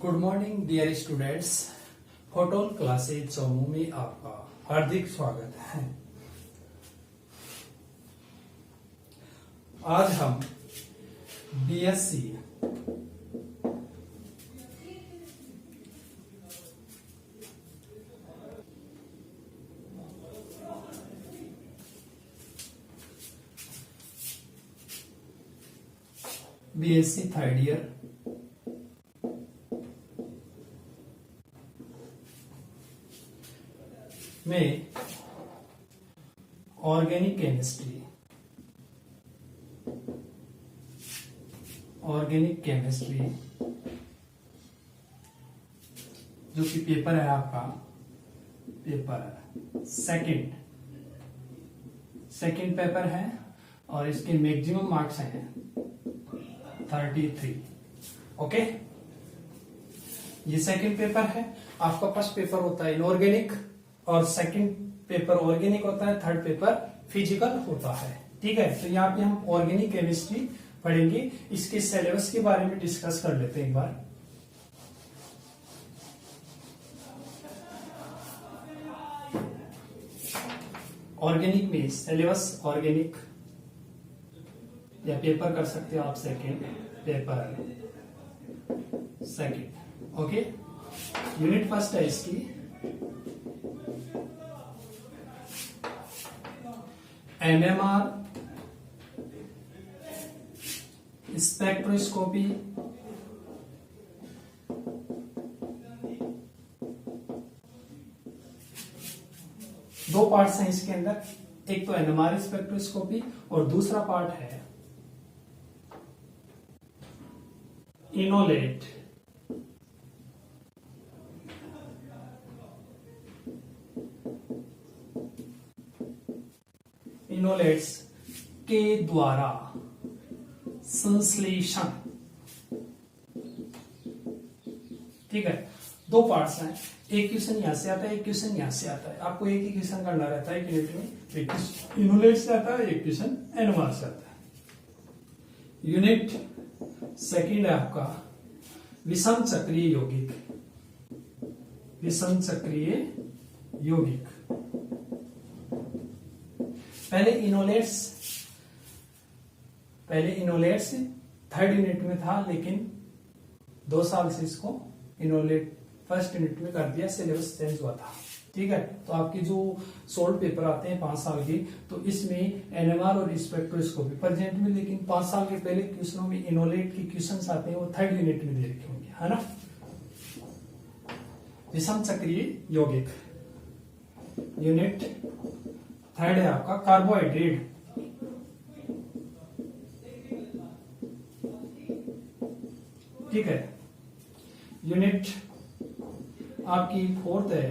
Good morning dear students. Photon classes Chomu में आपका हार्दिक स्वागत है। आज हम बीएससी थर्ड ईयर में ऑर्गेनिक केमिस्ट्री जो कि पेपर है आपका पेपर सेकंड पेपर है और इसके मैक्सिमम मार्क्स हैं 33। ओके, ये सेकंड पेपर है। आपका फर्स्ट पेपर होता है इनऑर्गेनिक और सेकंड पेपर ऑर्गेनिक होता है, थर्ड पेपर फिजिकल होता है। ठीक है, तो यहाँ पे हम ऑर्गेनिक केमिस्ट्री पढ़ेंगे। इसके सिलेबस के बारे में डिस्कस कर लेते हैं एक बार। ऑर्गेनिक में सिलेबस ऑर्गेनिक या पेपर कर सकते हो आप सेकंड ओके। यूनिट फर्स्ट है इसकी NMR स्पेक्ट्रोस्कोपी दो पार्ट्स हैं इसके अंदर, एक तो NMR स्पेक्ट्रोस्कोपी और दूसरा पार्ट है इनोलेट्स के द्वारा संश्लेषण। ठीक है, दो पार्ट्स हैं, एक क्वेश्चन यहां से आता है, एक क्वेश्चन यहां से आता है। आपको एक ही क्वेश्चन करना रहता है यूनिट में, एक इनोलेट से आता है, एक क्वेश्चन एनएमआर से आता है। यूनिट सेकंड है आपका विषम चक्रीय यौगिक। पहले इनोलेट्स थर्ड यूनिट में था, लेकिन 2 साल से इसको इनोलेट फर्स्ट यूनिट में कर दिया, सिलेबस चेंज हुआ था। ठीक है, तो आपके जो सोल्ड पेपर आते हैं 5 साल के, तो इसमें एनएमआर और स्पेक्ट्रोस्कोपी प्रेजेंट में, लेकिन 5 साल के पहले क्वेश्चनों में इनोलेट के क्वेश्चंस आते हैं, वो थर्ड यूनिट में दे रखे होंगे, है ना। विषम चक्रीय यौगिक यूनिट थर्ड है आपका कार्बोहाइड्रेट। ठीक है, यूनिट आपकी फोर्थ है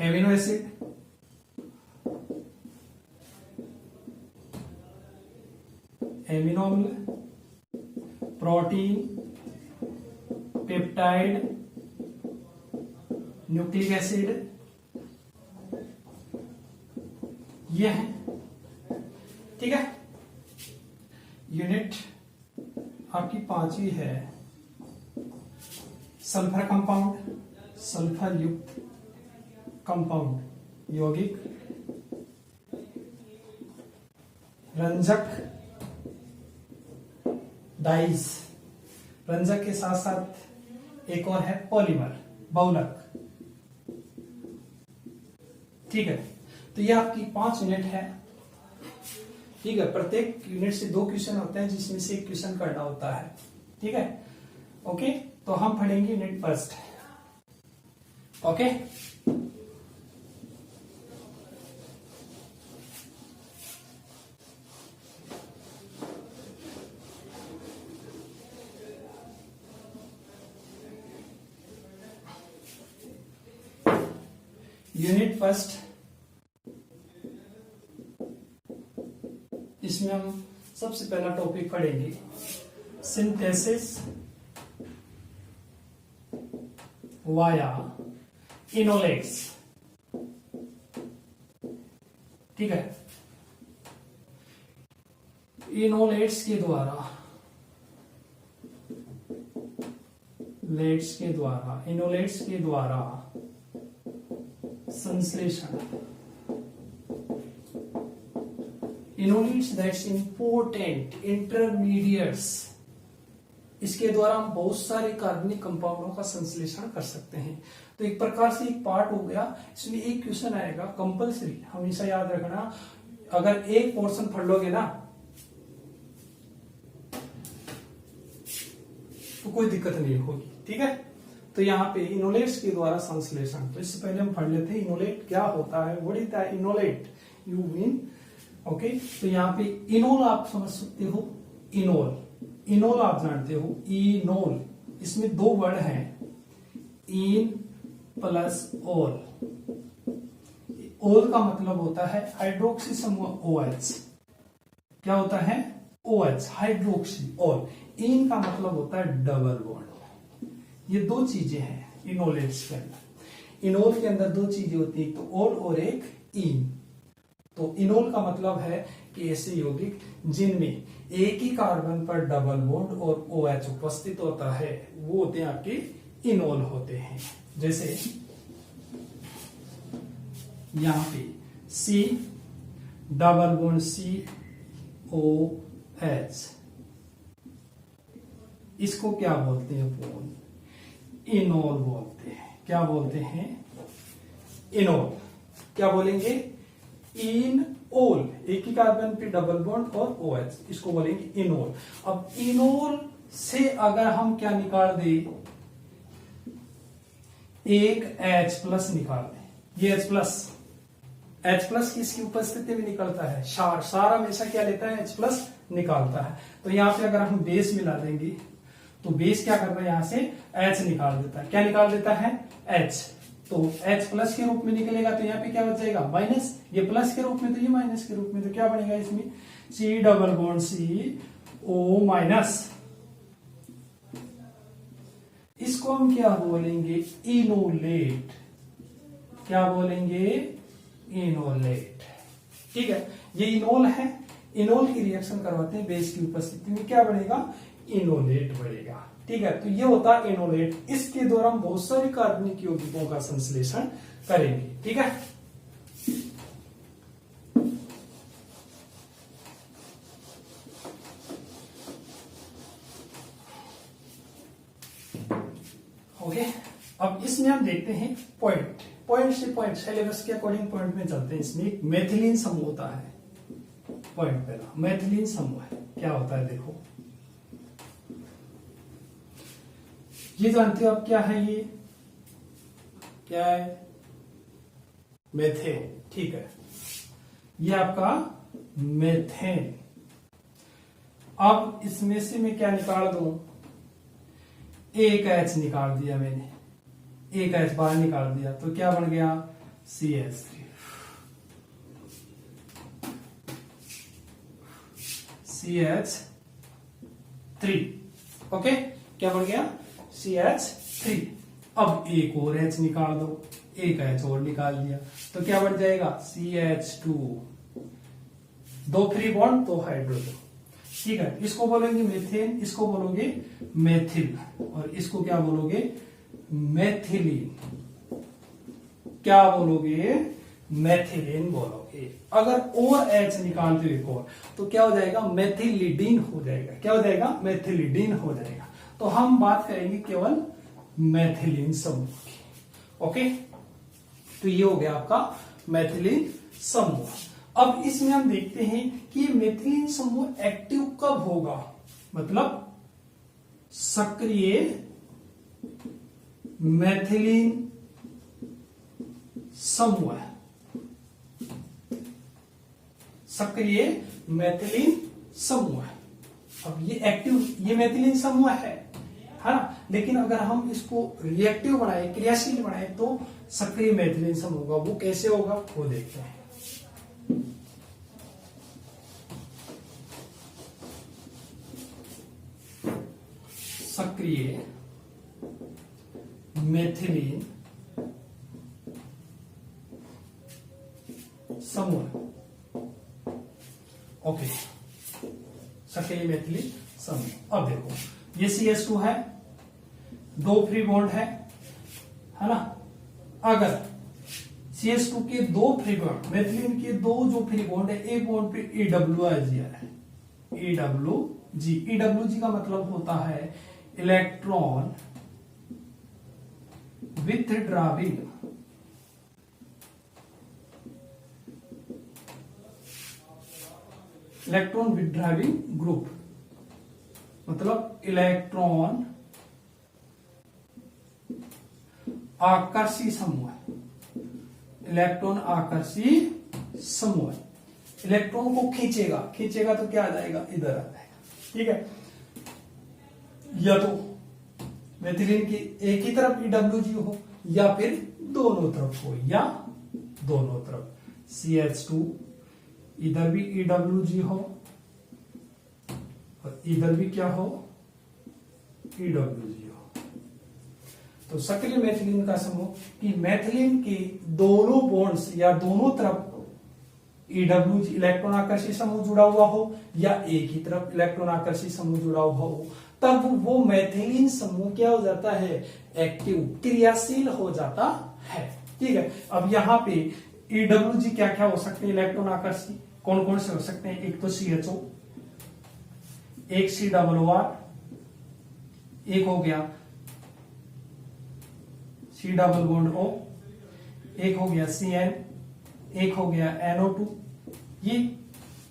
एमिनो एसिड। एमिनो अम्ल, प्रोटीन, पेप्टाइड, न्यूक्लिक एसिड, ये है। ठीक है, यूनिट आपकी 5वीं है सल्फर कंपाउंड, सल्फर युक्त कंपाउंड यौगिक। रंजक डाइज, रंजक के साथ साथ एक और है पॉलीमर बहुलक। ठीक है, तो ये आपकी 5 यूनिट है। ठीक है, प्रत्येक यूनिट से 2 क्वेश्चन होते हैं, जिसमें से एक क्वेश्चन करना होता है। ठीक है, ओके, तो हम पढ़ेंगे unit first. Okay, unit first, इसमें हम सबसे पहला टॉपिक पढ़ेंगे सिंथेसिस वाया इनोलेट्स। ठीक है, इनोलेट्स के द्वारा इनोलेट्स के द्वारा संश्लेषण, इनोलेट्स दैट्स इंपोर्टेंट इंटरमीडिएट्स, इसके द्वारा हम बहुत सारे कार्बनिक कंपाउंडों का संश्लेषण कर सकते हैं। तो एक प्रकार से एक पार्ट हो गया। इसमें एक क्वेश्चन आएगा कंपलसरी, हमेशा याद रखना, अगर एक पोर्शन पढ़ लोगे ना तो कोई दिक्कत नहीं होगी, ठीक है। तो यहाँ पे इनोलेट्स के द्वारा संश्लेषण, तो इससे पहले हम पढ़ लेते हैं इनोलेट क्या होता है, what is the enolate, you mean, okay. तो यहाँ पे इनोल आप समझ सकते हो, इनोल आप जानते हो, इनोल, इसमें दो वर्ड हैं, इन प्लस ओल। ओल का मतलब होता है हाइड्रोक्सी समूह OH, क्या होता है OH, हाइड्रोक्सी। ओल, इन का मतलब होता है डबल बॉन्ड। ये दो चीजें हैं इनोलेट्स के अंदर। इनोल के अंदर दो चीजें होती है, तो ओल और एक इन। तो इनोल का मतलब है कि ऐसे यौगिक जिनमें एक ही कार्बन पर डबल बॉन्ड और OH उपस्थित होता है वो होते हैं आपके इनोल होते हैं। जैसे यहां पे C डबल बॉन्ड COH, इसको क्या बोलते हैं अपन, इनोल बोलते हैं। क्या बोलते हैं, इनोल। क्या बोलेंगे, इनोल, एक ही कार्बन पे डबल बॉन्ड और OH, इसको बोलेंगे इनोल। अब इनोल से अगर हम क्या निकाल दें, एक H प्लस निकाल दें, ये H प्लस किसकी उपस्थिति में निकलता है, सार हमेशा क्या लेता है, H प्लस निकालता है। तो यहां पे अगर हम बेस मिला देंगे तो बेस क्या करता है, यहां से H निकाल देता है। क्या निकाल देता है, H। तो H प्लस के रूप में निकलेगा, तो यहाँ पे क्या बच जाएगा, माइनस। ये प्लस के रूप में, तो ये माइनस के रूप में, तो क्या बनेगा इसमें, C double bond CO minus. इसको हम क्या बोलेंगे, इनोलेट। क्या बोलेंगे, इनोलेट, ठीक है। ये इनोल है, इनोल की रिएक्शन करवाते हैं बेस की उपस्थिति में, क्या बनेगा, इनोलेट बढ़ेगा, ठीक है। तो ये होता है इनोलेट। इसके द्वारा हम बहुत सारे कार्बनिक यौगिकों का संश्लेषण करेंगे, ठीक है। ओके, अब इसमें हम देखते हैं पॉइंट से पॉइंट, सिलेबस के अकॉर्डिंग पॉइंट में चलते हैं। इसमें एक मेथिलीन समूह होता है, पॉइंट पहला मेथिलीन समूह है, क्या होता है देखो, ये जानते हो आप क्या है, ये क्या है, मेथेन, ठीक है। ये आपका मेथेन। अब इसमें से मैं क्या निकाल दूं, एक H निकाल दिया मैंने, एक H बाहर निकाल दिया, तो क्या बन गया, CH3। ओके, क्या बन गया, CH3। अब एक और H निकाल दो, एक H और निकाल दिया, तो क्या बन जाएगा, CH2। दो फ्री बॉन्ड, दो हाइड्रोजन, ठीक है। इसको बोलेंगे मेथेन, इसको बोलोगे मेथिल, और इसको क्या बोलोगे, मेथिलीन। क्या बोलोगे, मेथिलीन बोलोगे। अगर और H निकालते हो एक और, तो क्या हो जाएगा, मेथिलिडीन हो जाएगा। क्या हो जाएगा, मेथिलिडीन हो जाएगा। तो हम बात करेंगे केवल मेथिलीन समूह की, ओके। तो ये हो गया आपका मेथिलीन समूह। अब इसमें हम देखते हैं कि मेथिलीन समूह एक्टिव कब होगा, मतलब सक्रिय मेथिलीन समूह, सक्रिय मेथिलीन समूह। अब ये एक्टिव, ये मेथिलीन समूह है ना, लेकिन अगर हम इसको रिएक्टिव बनाए, क्रियाशील बनाए, तो सक्रिय मेथिलीन समूह होगा। वो कैसे होगा वो देखते हैं। सक्रिय मेथिलीन समूह, ओके, सक्रिय मेथिलीन समूह। अब देखो, ये CH2 है, दो फ्री बॉन्ड है ना। अगर CH2 के दो फ्री बॉन्ड, मेथिलीन के दो जो फ्री बॉन्ड है, एक बॉन्ड पे EWG है, EWG का मतलब होता है इलेक्ट्रॉन विथड्राविंग ग्रुप, मतलब इलेक्ट्रॉन आकर्षी समूह, इलेक्ट्रॉन आकर्षी समूह इलेक्ट्रॉन को खींचेगा तो क्या आ जाएगा, इधर आ जाएगा। ठीक है, या तो मेथिलीन की एक ही तरफ EWG हो या फिर दोनों तरफ हो, या दोनों तरफ CH2 इधर भी EWG हो और इधर भी क्या हो, EWG हो। तो सक्रिय मेथिलीन का समूह कि मेथिलीन के दोनों बॉन्ड्स या दोनों तरफ EWG इलेक्ट्रॉन आकर्षी समूह जुड़ा हुआ हो या एक ही तरफ इलेक्ट्रॉन आकर्षी समूह जुड़ा हुआ हो, तब वो मेथिलीन समूह क्या हो जाता है, एक्टिव, क्रियाशील हो जाता है। ठीक है, अब यहां पे EWG क्या क्या हो सकते हैं इलेक्ट्रॉन आकर्षी, कौन कौन से हो सकते हैं, एक तो CHO, एक COOR, एक हो गया C डबल बॉन्ड O, एक हो गया CN, एक हो गया NO2, ये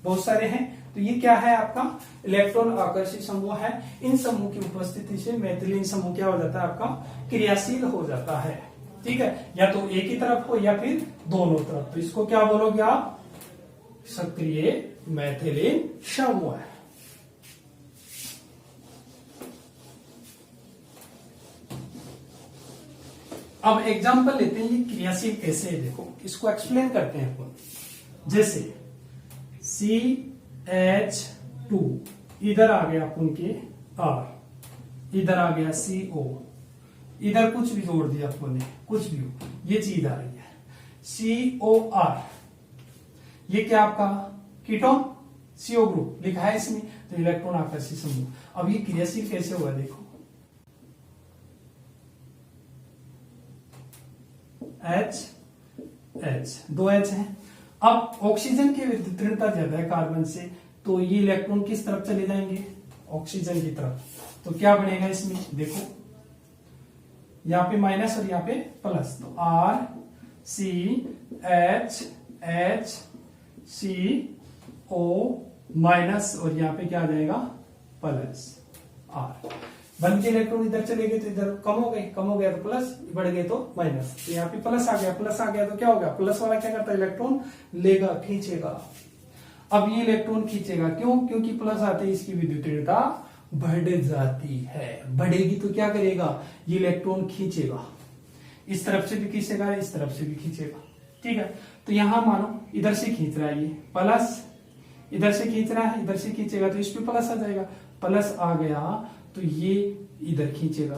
बहुत सारे हैं। तो ये क्या है, आपका इलेक्ट्रॉन आकर्षी समूह है। इन समूह की उपस्थिति से मेथिलीन समूह क्या हो जाता है, आपका क्रियाशील हो जाता है। ठीक है, या तो एक ही तरफ हो या फिर दोनों तरफ, तो इसको क्या बोलोगे आप, सक्रिय मेथिलीन समूह है। अब एग्जांपल लेते हैं, ये क्रियाशील कैसे है, देखो इसको एक्सप्लेन करते हैं अपन। जैसे CH2 इधर आ गया अपन के R, इधर आ गया CO, इधर कुछ भी जोड़ दिया अपन ने, कुछ भी हो, ये चीज आ रही है COR, ये क्या आपका कीटोन, CO ग्रुप लिखा है इसमें, तो इलेक्ट्रॉन आकर्षी समूह। अब ये क्रियाशील कैसे हुआ, देखो H दो H हैं। अब ऑक्सीजन की विद्युतीयता ज्यादा है कार्बन से, तो ये इलेक्ट्रॉन किस तरफ चले जाएंगे, ऑक्सीजन की तरफ। तो क्या बनेगा इसमें, देखो यहाँ पे माइनस और यहाँ पे प्लस, तो R C H H C O minus और यहाँ पे क्या आ जाएगा, प्लस R। बन के इलेक्ट्रॉन इधर चले गए तो इधर कम हो गया तो प्लस, बढ़ गए तो माइनस, तो यहाँ पे प्लस आ गया तो क्या हो गया, प्लस वाला क्या करता है, इलेक्ट्रॉन लेगा, खींचेगा। अब ये इलेक्ट्रॉन खींचेगा क्यों, क्योंकि प्लस आते ही इसकी विद्युतीयता बढ़ जाती है, बढ़ेगी तो क्या करेगा, ये इलेक्ट्रॉन खींचेगा, इस तरफ से भी खींचेगा, इस तरफ से भी खींचेगा। ठीक है, तो यहां मानो इधर से खींच रहा है, ये प्लस इधर से खींच रहा है, इधर से खींचेगा तो इस पे प्लस आ जाएगा, प्लस आ गया तो ये इधर खींचेगा,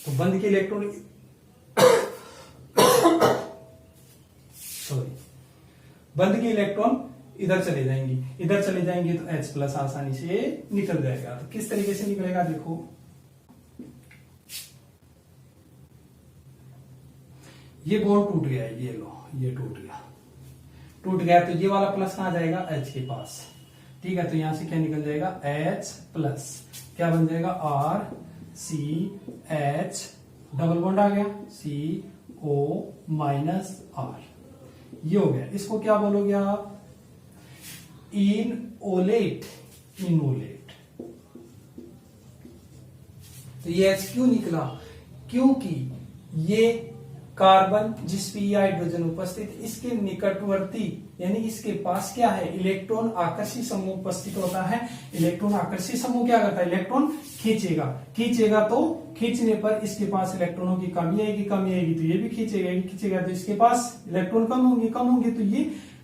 तो बंद के इलेक्ट्रॉन सॉरी बंद के इलेक्ट्रॉन इधर चले जाएंगे तो H प्लस आसानी से निकल जाएगा। तो किस तरीके से निकलेगा, देखो ये बॉन्ड टूट गया है, ये लो ये टूट गया तो ये वाला प्लस कहां जाएगा, H के पास। ठीक है, तो यहां से क्या निकल जाएगा, H प्लस क्या बन जाएगा, R C H double bond आ गया, C O माइनस R, ये हो गया। इसको क्या बोलोगे आप, इनओलेट। तो ये H क्यों निकला, क्योंकि ये कार्बन जिस पे ये हाइड्रोजन उपस्थित, इसके निकटवर्ती यानी इसके पास क्या है, इलेक्ट्रॉन आकर्षी समूह उपस्थित होता है। इलेक्ट्रॉन आकर्षी समूह क्या करता है, इलेक्ट्रॉन खींचेगा तो खींचने पर इसके पास इलेक्ट्रॉनों की कमी आएगी तो ये भी खींचेगा तो इसके पास इलेक्ट्रॉन कम होंगे तो ये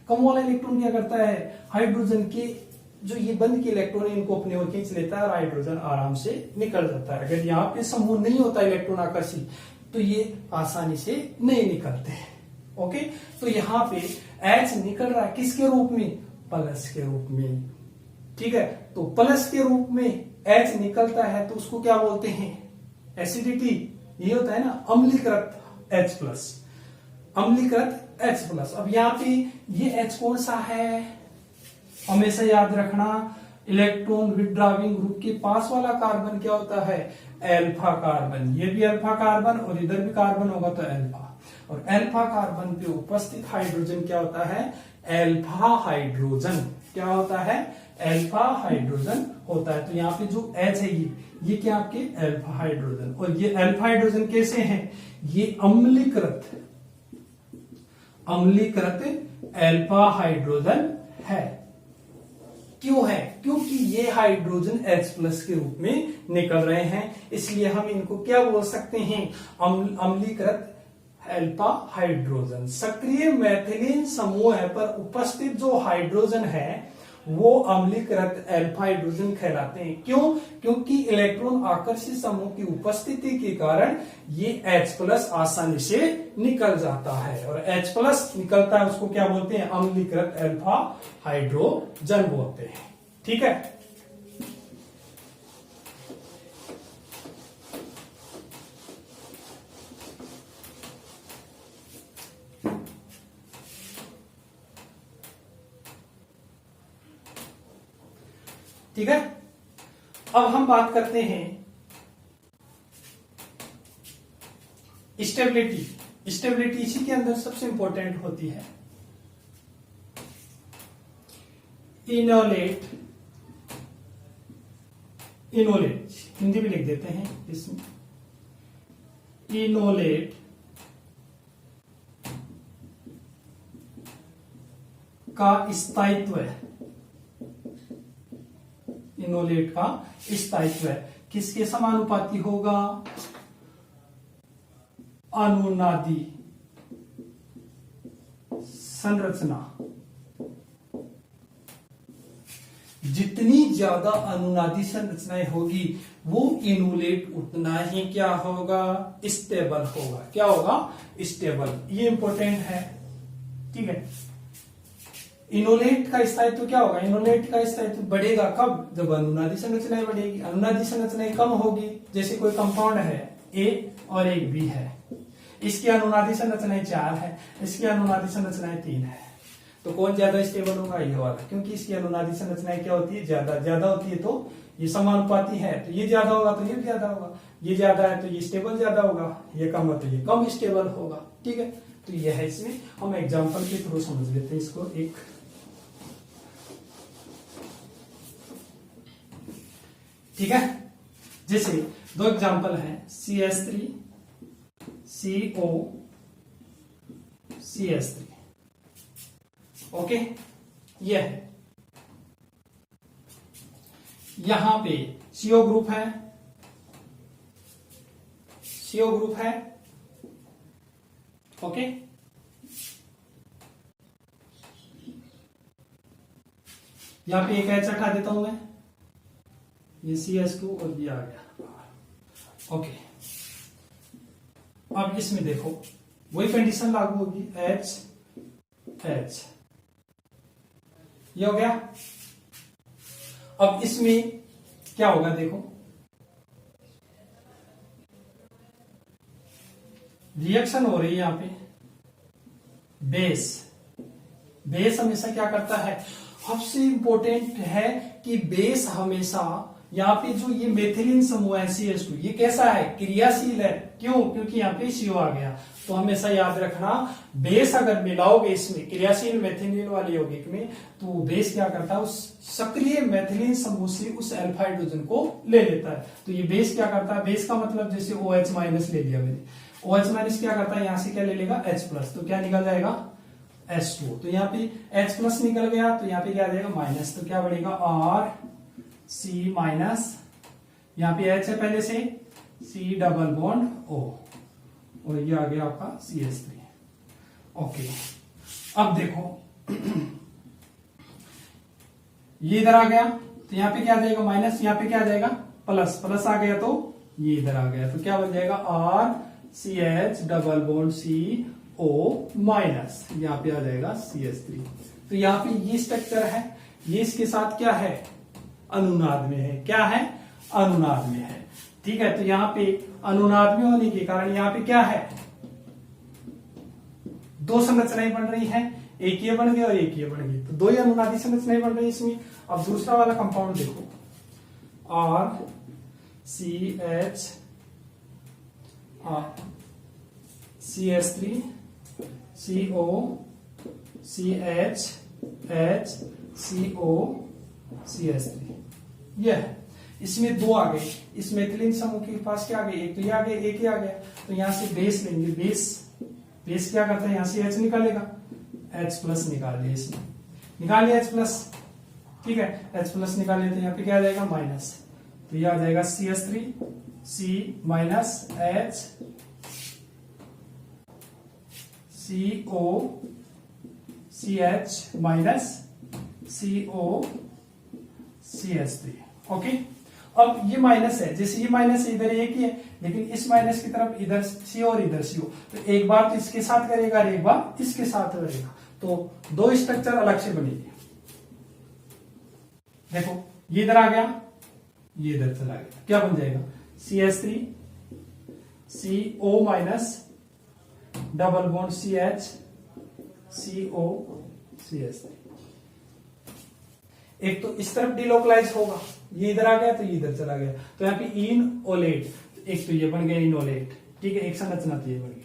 कम वाला इलेक्ट्रॉन क्या करता है, हाइड्रोजन के जो ये बंद के इलेक्ट्रॉन है इनको अपने ओर खींच लेता है और हाइड्रोजन आराम से निकल जाता है। अगर यहाँ पे समूह नहीं होता इलेक्ट्रॉन आकर्षी तो ये आसानी से नहीं निकलते हैं। ओके, तो यहाँ पे H निकल रहा है किसके रूप में, प्लस के रूप में। ठीक है, तो प्लस के रूप में H निकलता है तो उसको क्या बोलते हैं, एसिडिटी ये होता है ना अम्लीकृत H+, अम्लीकृत H+। अब यहाँ पे ये H कौन सा है, हमेशा याद रखना इलेक्ट्रॉन विथड्राविंग ग्रुप के पास वाला कार्बन क्या होता है, एल्फा कार्बन। ये भी अल्फा कार्बन और इधर भी कार्बन होगा तो एल्फा, और एल्फा कार्बन पे उपस्थित हाइड्रोजन क्या होता है, एल्फा हाइड्रोजन। क्या होता है, एल्फा हाइड्रोजन होता है। तो यहाँ पे जो H है ये क्या आपके एल्फा हाइड्रोजन, और ये एल्फा हाइड्रोजन कैसे हैं, ये अम्लीकृत एल्फा हाइड्रोजन है। क्यों है, क्योंकि ये हाइड्रोजन H+ के रूप में निकल रहे हैं, इसलिए हम इनको क्या बोल सकते हैं, अम्लीकृत एल्फा हाइड्रोजन। सक्रिय मेथिलीन समूह पर उपस्थित जो हाइड्रोजन है वो अम्लीकृत एल्फा हाइड्रोजन कहलाते हैं। क्यों, क्योंकि इलेक्ट्रॉन आकर्षित समूह की उपस्थिति के कारण ये H+ आसानी से निकल जाता है, और H+ निकलता है उसको क्या बोलते हैं, अम्लीकृत एल्फा हाइड्रोजन बोलते हैं। ठीक है, ठीक है। अब हम बात करते हैं स्टेबिलिटी। स्टेबिलिटी इसी के अंदर सबसे इंपॉर्टेंट होती है। इनोलेट हिंदी में लिख देते हैं इसमें, इनोलेट का स्थायित्व है, इनोलेट का स्थायित्व है किसके समानुपाती होगा, अनुनादी संरचना। जितनी ज्यादा अनुनादी संरचनाएं होगी वो इनोलेट उतना ही क्या होगा, स्टेबल होगा। क्या होगा, स्टेबल। ये इंपॉर्टेंट है, ठीक है। इनोलेट का स्थायित्व क्या होगा, इनोलेट का स्थायित्व बढ़ेगा कब, जब अनुनादी संरचनाएं बढ़ेगी। अनुनादी संरचनाएं कम होगी, जैसे कोई कंपाउंड है A और एक B है, इसकी अनुनादी संरचनाएं 4 है, इसकी अनुनादी संरचनाएं 3 है, तो कौन ज्यादा स्टेबल होगा, ये वाला, क्योंकि इसकी अनुनादी संरचनाएं क्या होती है, ज्यादा होती है, तो ये समानुपाती है, तो ये ज्यादा होगा तो ये भी ज्यादा होगा, ये ज्यादा है तो ये स्टेबल ज्यादा होगा, ये कम है तो ये कम स्टेबल होगा। ठीक है, तो ये है, इसमें हम एग्जाम्पल के थ्रू समझ लेते हैं इसको एक। ठीक है, जैसे दो एग्जाम्पल हैं, CH3 CO CH3। ओके, ये है, यहां पे CO ग्रुप है, CO ग्रुप है। ओके, यहां पे एक H हटा देता हूं मैं, ये CH2 और ये आ गया। ओके, अब इसमें देखो वही कंडीशन लागू होगी, H ये हो गया। अब इसमें क्या होगा, देखो रिएक्शन हो रही है यहां पे, बेस हमेशा क्या करता है, सबसे इंपॉर्टेंट है कि बेस हमेशा, यहाँ पे जो ये मेथिलीन समूह है CH2, ये कैसा है, क्रियाशील है। क्यों, क्योंकि यहाँ पे CO आ गया, तो हमेशा याद रखना बेस अगर मिलाओगे इसमें क्रियाशील मेथिलीन वाले यौगिक में, तो बेस क्या करता है, उस सक्रिय मेथिलीन समूह से उस अल्फा हाइड्रोजन को ले लेता है। तो ये बेस क्या करता है, बेस का मतलब जैसे OH- ले लिया मैंने, OH- क्या करता है, यहां से क्या ले लेगा, H+, तो क्या निकल जाएगा, H2। तो यहाँ पे H+ निकल गया, तो यहाँ पे क्या आ जाएगा, माइनस, तो क्या बढ़ेगा, R C-, यहाँ पे H है पहले से, C डबल बॉन्ड O, और ये आ गया आपका CH3। ओके, अब देखो ये इधर आ गया, तो यहाँ पे क्या आ जाएगा, माइनस, यहाँ पे क्या आ जाएगा, प्लस आ गया, तो ये इधर आ गया, तो क्या बन जाएगा, RCH डबल बॉन्ड CO-, यहाँ पे आ जाएगा CH3। तो यहाँ पे ये स्ट्रक्चर है, ये इसके साथ क्या है, अनुनाद में है। क्या है, अनुनाद में है। ठीक है, तो यहाँ पे अनुनाद में होने के कारण यहाँ पे क्या है, दो संरचनाएं बन रही हैं, एक ये बन गई और एक ये बन गई, तो दो ही अनुनादी संरचनाएं बन रही इसमें। अब दूसरा वाला कंपाउंड देखो, RCH CH3 CO CH H CO CH3, यह इसमें दो आ गए, इस मेथिलीन समूह के पास क्या आ गए, एक तो ये आ गया, एक ही आ गया, तो यहां से बेस लेंगे, बेस क्या करता है, यहां से H निकालेगा, H+ निकाल लिया, इसमें निकाल लिया H+, ठीक है, H+ निकाल लेते हैं, यहाँ पे क्या आ जाएगा माइनस, तो ये आ जाएगा CH3 C minus H CO CH minus CO CH3, okay. अब ये माइनस है, जैसे ये माइनस है, इधर एक ही है, लेकिन इस माइनस की तरफ इधर CO और इधर CO, तो एक बार तो इसके साथ करेगा और एक बार इसके साथ करेगा, तो दो स्ट्रक्चर अलग से बनेगी। देखो ये इधर आ गया, ये इधर चला गया, क्या बन जाएगा, CH3 CO minus double bond CH CO CH3, एक तो इस तरफ डिलोकलाइज होगा, ये इधर आ गया तो ये इधर चला गया, तो यहाँ पे इनओलेट, एक तो ये बन गया इनओलेट, ठीक है, एक संरचना तो ये बन गई।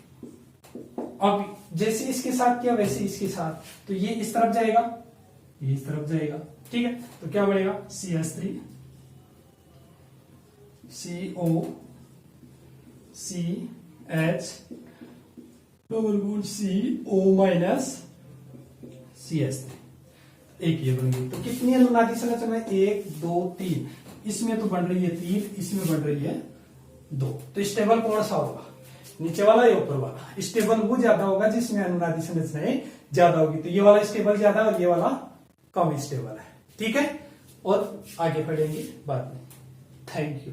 अब जैसे इसके साथ किया वैसे इसके साथ, तो ये इस तरफ जाएगा, ये इस तरफ जाएगा, ठीक है, तो क्या बनेगा, CH3 CO CH double bond CO minus CH3, एक ये बन गई। तो कितनी अनुनादी संरचना, 1 2 3, इसमें तो बन रही है 3, इसमें बन रही है 2, तो स्टेबल कौन सा होगा, नीचे वाला या ऊपर वाला, स्टेबल वो ज्यादा होगा जिसमें अनुनादी संरचनाएं ज्यादा होगी, तो ये वाला स्टेबल ज्यादा और ये वाला कम स्टेबल है, ठीक है, और आगे पढ़ेंगे बाद में। Thank you.